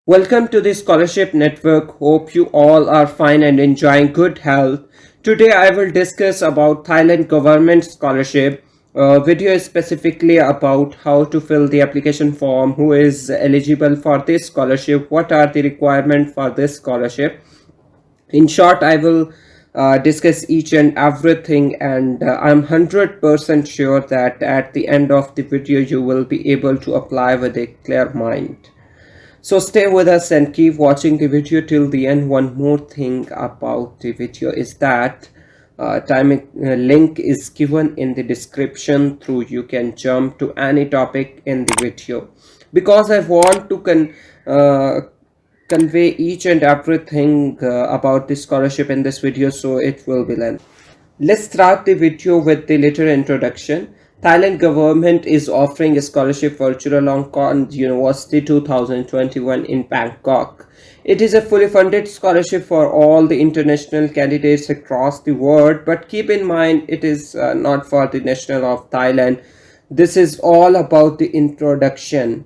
Welcome to the Scholarship Network. Hope you all are fine and enjoying good health. Today I will discuss about Thailand Government Scholarship. Video is specifically about how to fill the application form, who is eligible for this scholarship, what are the requirements for this scholarship. In short, I will discuss each and everything, and I'm 100% sure that at the end of the video you will be able to apply with a clear mind. So stay with us and keep watching the video till the end. One more thing about the video is that link is given in the description, through you can jump to any topic in the video, because I want to convey each and everything about the scholarship in this video, so it will be lengthy. Let's start the video with the little introduction. Thailand government is offering a scholarship for Chulalongkorn University 2021 in Bangkok. It is a fully funded scholarship for all the international candidates across the world, but keep in mind it is not for the national of Thailand. This is all about the introduction.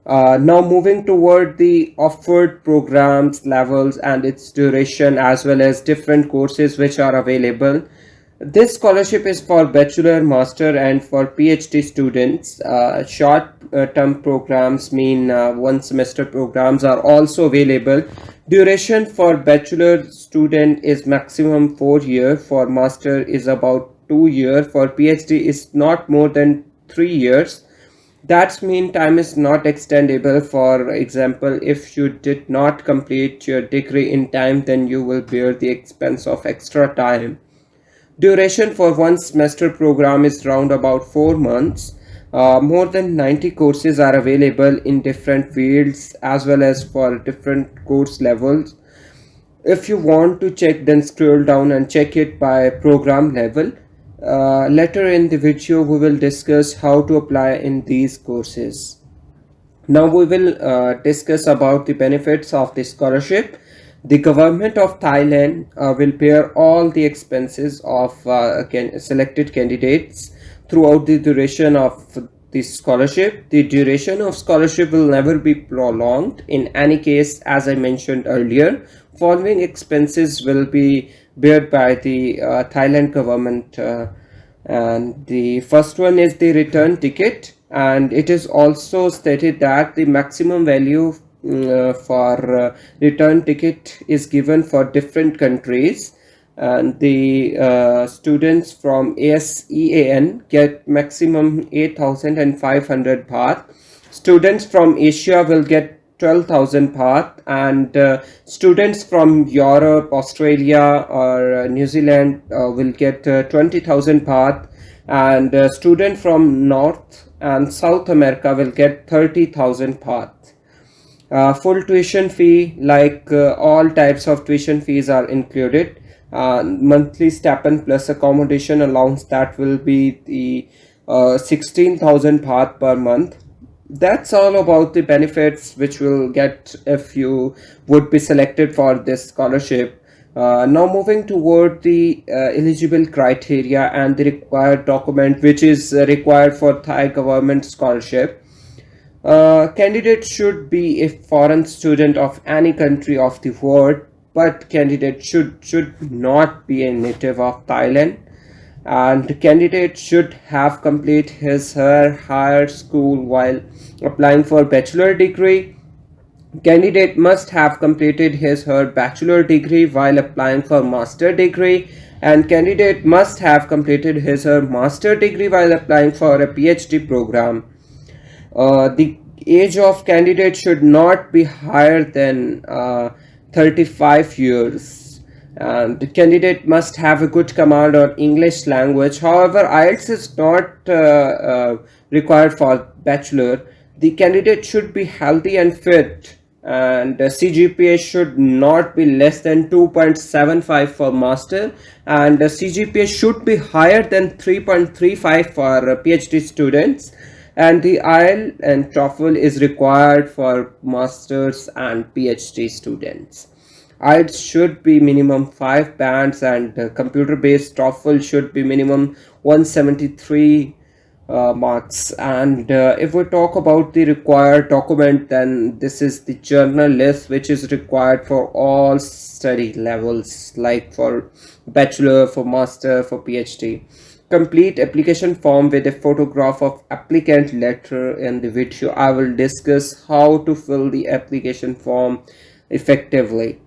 Now moving toward the offered programs, levels and its duration, as well as different courses which are available. This scholarship is for bachelor, master and for PhD students. Short-term programs, mean one semester programs, are also available. Duration for bachelor student is maximum 4 years, for master is about 2 years, for PhD is not more than 3 years. That means time is not extendable. For example, if you did not complete your degree in time, then you will bear the expense of extra time. Duration for one semester program is round about 4 months. More than 90 courses are available in different fields as well as for different course levels. If you want to check, then scroll down and check it by program level. Later in the video we will discuss how to apply in these courses. Now we will discuss about the benefits of the scholarship. The government of Thailand will bear all the expenses of selected candidates throughout the duration of the scholarship. The duration of scholarship will never be prolonged. In any case, as I mentioned earlier, following expenses will be bear by the Thailand government, and the first one is the return ticket, and it is also stated that the maximum value for return ticket is given for different countries, and the students from ASEAN get maximum 8,500 baht. Students from Asia will get 12,000 baht, and students from Europe, Australia or New Zealand will get 20,000 baht, and student from North and South America will get 30,000 baht. Full tuition fee, like all types of tuition fees are included. Monthly stipend plus accommodation allowance, that will be the 16,000 baht per month. That's all about the benefits which will get if you would be selected for this scholarship. Now moving toward the eligible criteria and the required document which is required for Thai government scholarship. Candidate should be a foreign student of any country of the world, but candidate should not be a native of Thailand, and candidate should have completed her higher school while applying for bachelor degree. Candidate must have completed her bachelor degree while applying for master degree, and candidate must have completed her master degree while applying for a PhD program. The age of candidate should not be higher than 35 years, and the candidate must have a good command on English language. However, IELTS is not required for bachelor. The candidate should be healthy and fit, and CGPA should not be less than 2.75 for master, and CGPA should be higher than 3.35 for PhD students, and the IELTS and TOEFL is required for masters and PhD students. IELTS should be minimum 5 bands, and computer based TOEFL should be minimum 173 marks. And if we talk about the required document, then this is the journal list which is required for all study levels, like for bachelor, for master, for PhD. Complete application form with a photograph of applicant letter. In the video I will discuss how to fill the application form effectively.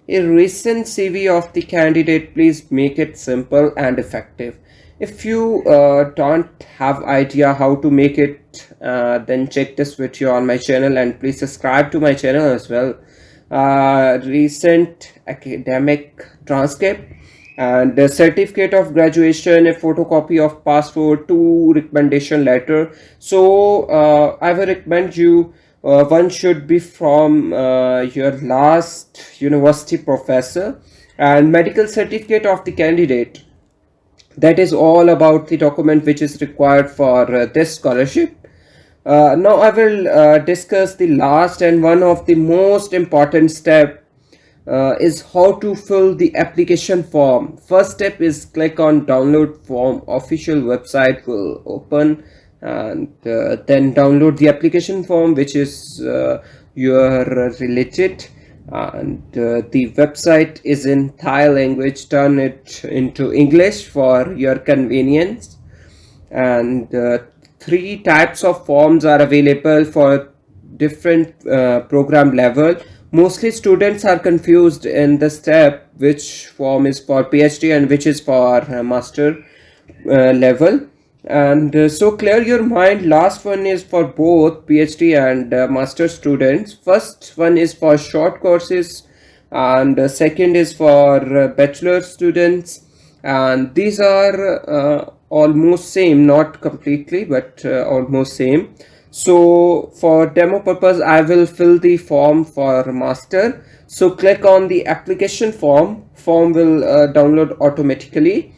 A recent CV of the candidate, please make it simple and effective. If you don't have idea how to make it, then check this video on my channel, and please subscribe to my channel as well. Recent academic transcript and the certificate of graduation, a photocopy of passport, 2 recommendation letter. So I will recommend you, one should be from your last university professor, and medical certificate of the candidate. That is all about the document which is required for this scholarship. Now I will discuss the last and one of the most important step, is how to fill the application form. First step is click on download form. Official website will open, and then download the application form which is your related, and the website is in Thai language. Turn it into English for your convenience. And 3 types of forms are available for different program level. Mostly students are confused in the step which form is for PhD and which is for master level. And so clear your mind. Last one is for both PhD and master students. First one is for short courses, and second is for bachelor students. And these are almost same, not completely, but almost same. So for demo purpose I will fill the form for master. So click on the application form. Form will download automatically.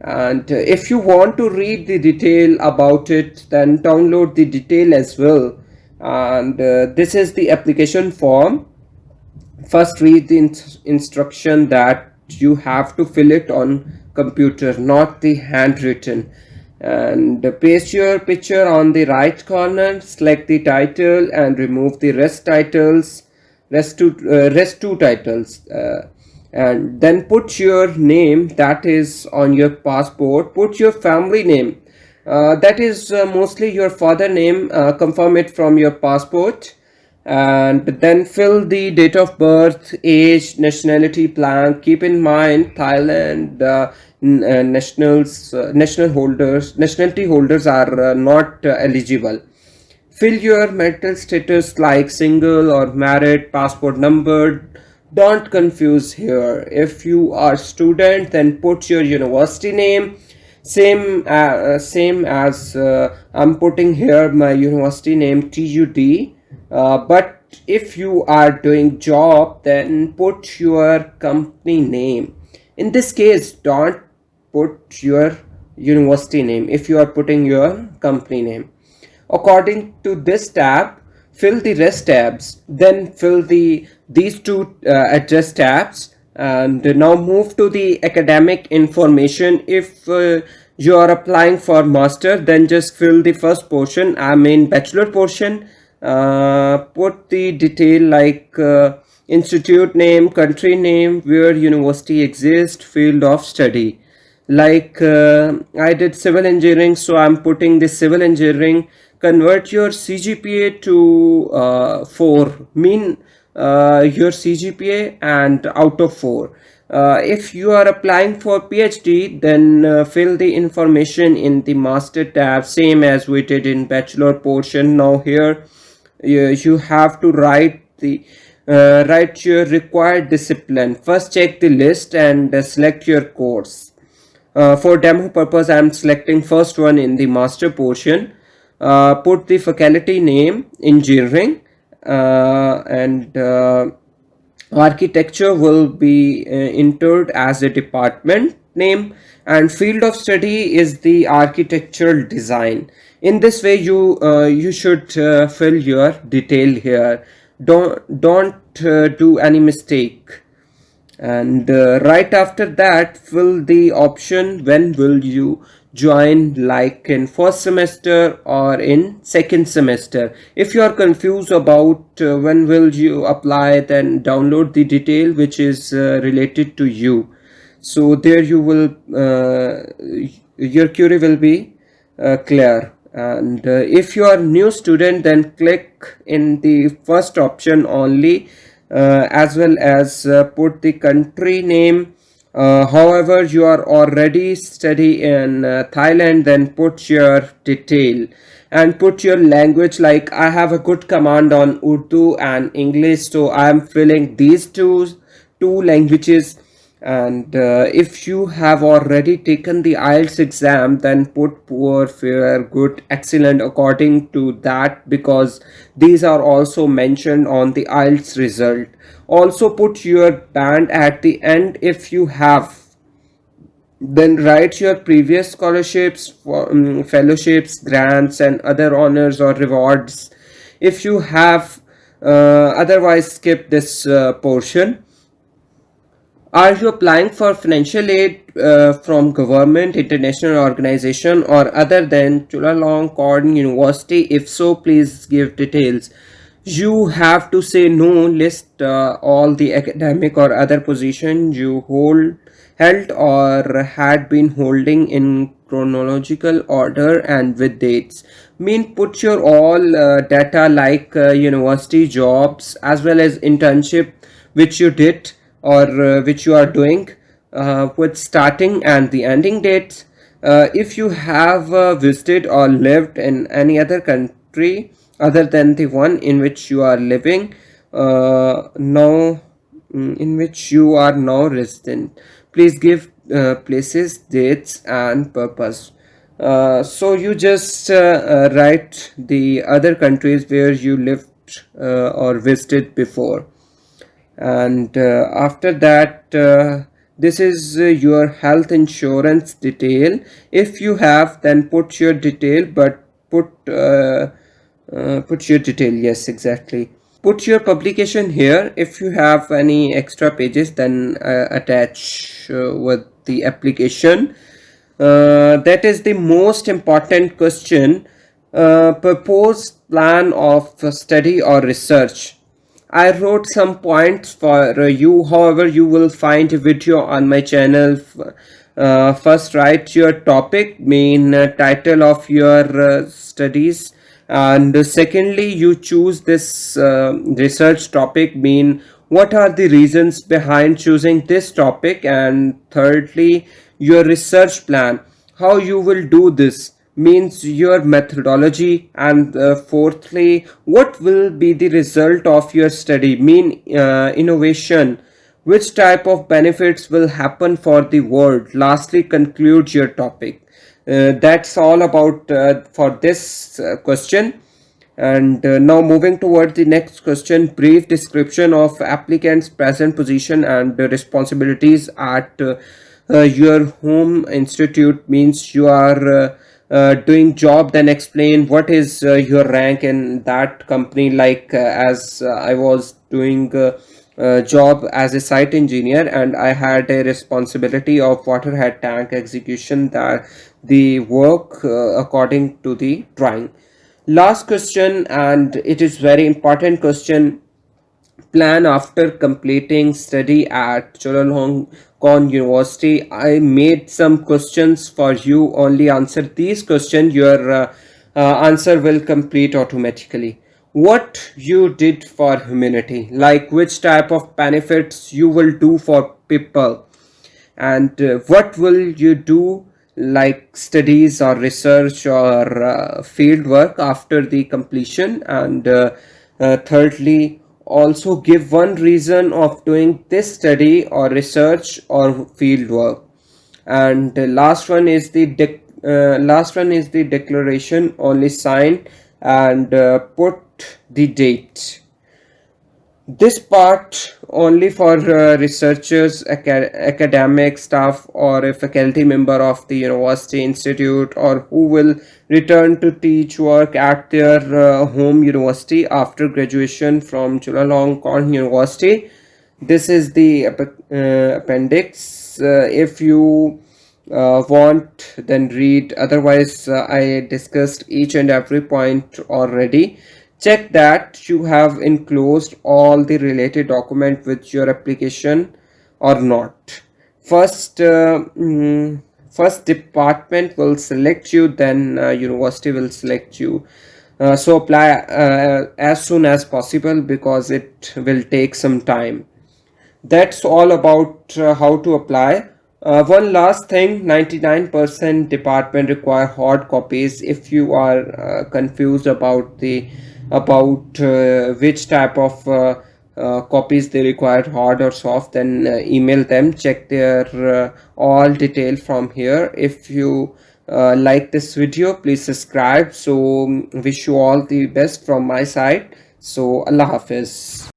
And if you want to read the detail about it, then download the detail as well. And this is the application form. First read the instruction that you have to fill it on computer, not the handwritten. And paste your picture on the right corner. Select the title and remove the rest two titles. And then put your name that is on your passport. Put your family name, that is mostly your father name. Confirm it from your passport. And then fill the date of birth, age, nationality blank. Keep in mind Thailand nationality holders are not eligible. Fill your marital status like single or married, passport number. Don't confuse here. If you are student, then put your university name. Same as I'm putting here my university name TUD. But if you are doing job, then put your company name. In this case, don't put your university name if you are putting your company name. According to this tab, fill the rest tabs. Then fill these two address tabs. And now move to the academic information. If you are applying for master, then just fill the first portion, I mean bachelor portion. Put the detail like institute name, country name, where university exists, field of study. Like I did civil engineering, so I'm putting the civil engineering. Convert your CGPA to 4, mean your CGPA and out of 4. If you are applying for PhD, then fill the information in the master tab, same as we did in bachelor portion. Now here you have to write your required discipline. First check the list and select your course. For demo purpose I am selecting first one in the master portion. Put the faculty name engineering, and architecture will be entered as a department name, and field of study is the architectural design. In this way you should fill your detail here. Don't do any mistake. And right after that, fill the option when will you join, like in first semester or in second semester. If you are confused about when will you apply, then download the detail which is related to you. So there you will your query will be clear. And if you are new student, then click in the first option only, as well as put the country name. However, you are already study in Thailand, then put your detail and put your language. Like I have a good command on Urdu and English, so I am filling these two languages. And if you have already taken the IELTS exam, then put poor, fair, good, excellent according to that, because these are also mentioned on the IELTS result. Also put your band at the end if you have. Then write your previous scholarships, fellowships, grants, and other honors or rewards if you have. Otherwise, skip this portion. Are you applying for financial aid from government, international organization, or other than Chulalongkorn University? If so, please give details. You have to say no. List all the academic or other positions you held or had been holding in chronological order and with dates. Mean put your all data, like university jobs as well as internship which you did or which you are doing, with starting and the ending dates. If you have visited or lived in any other country other than the one in which you are living now, in which you are now resident, please give places, dates, and purpose. So you just write the other countries where you lived or visited before. And after that, this is your health insurance detail. If you have, then put your detail, but put your detail, yes, exactly. Put your publication here. If you have any extra pages, then attach with the application. That is the most important question. Proposed plan of study or research. I wrote some points for you. However, you will find a video on my channel. First, write your topic, main title of your studies, and secondly, you choose this research topic. Mean what are the reasons behind choosing this topic, and thirdly, your research plan, how you will do this, means your methodology, and fourthly, what will be the result of your study, mean innovation, which type of benefits will happen for the world. Lastly, conclude your topic. That's all about for this question. And now moving toward the next question. Brief description of applicant's present position and responsibilities at your home institute, means you are doing job. Then explain what is your rank in that company. Like as I was doing job as a site engineer, and I had a responsibility of waterhead tank execution, that the work according to the drawing. Last question, and it is very important question. Plan after completing study at Chulalongkorn University. I made some questions for you. Only answer these questions. Your answer will complete automatically. What you did for humanity, like which type of benefits you will do for people, and what will you do, like studies or research or field work after the completion. And thirdly, also give one reason of doing this study or research or field work. And last one is the declaration. Only sign and put the date. This part only for researchers, academic staff, or a faculty member of the university institute, or who will return to teach work at their home university after graduation from Chulalongkorn University. This is the appendix. If you want, then read. Otherwise, I discussed each and every point already. Check that you have enclosed all the related document with your application or not. First department will select you, then university will select you. So apply as soon as possible because it will take some time. That's all about how to apply. One last thing, 99% department require hard copies. If you are confused about which type of copies they require, hard or soft, then email them. Check their all detail from here. If you like this video, please subscribe. So wish you all the best from my side. So Allah Hafiz.